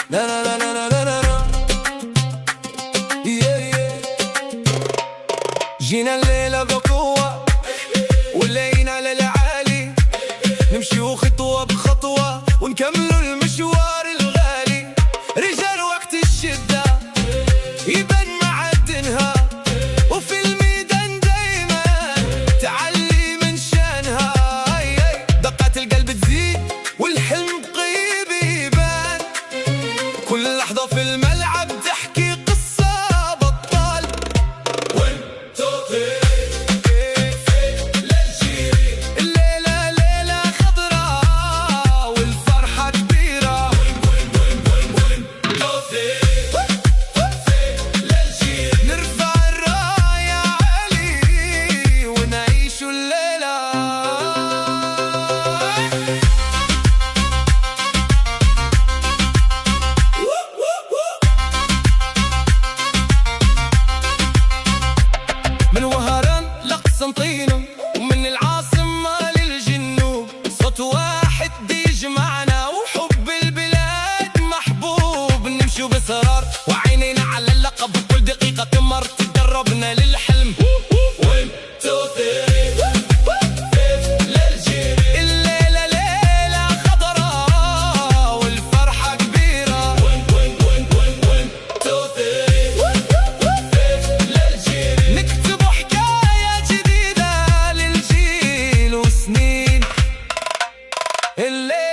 لا لا لا لا لا لا لا. جينا الليلة بقوة ولينا للعالي، نمشي خطوة بخطوة ونكملوا المشوار الغالي. رجال وقت الشدة يبان معدنها، وفي الميدان دايما تعلي من شانها. دقات القلب تزيد والحلم قريب يبان، كل لحظة في الملعب تحكي قصة بطال. الليلة ليلة خضراء والفرحة كبيرة، نرفع الراية عالي ونعيش الليلة. من وهران لقسنطينة ومن العاصمة للجنوب، صوت واحد يجمعنا وحب البلاد محبوب. نمشي بإصرار وعينينا على اللقب، وكل دقيقة تمر تدربنا للحلم. الليلة ليلة خضراء والفرحة كبيرة، نكتب حكاية جديدة للجيل وسنين. الليلة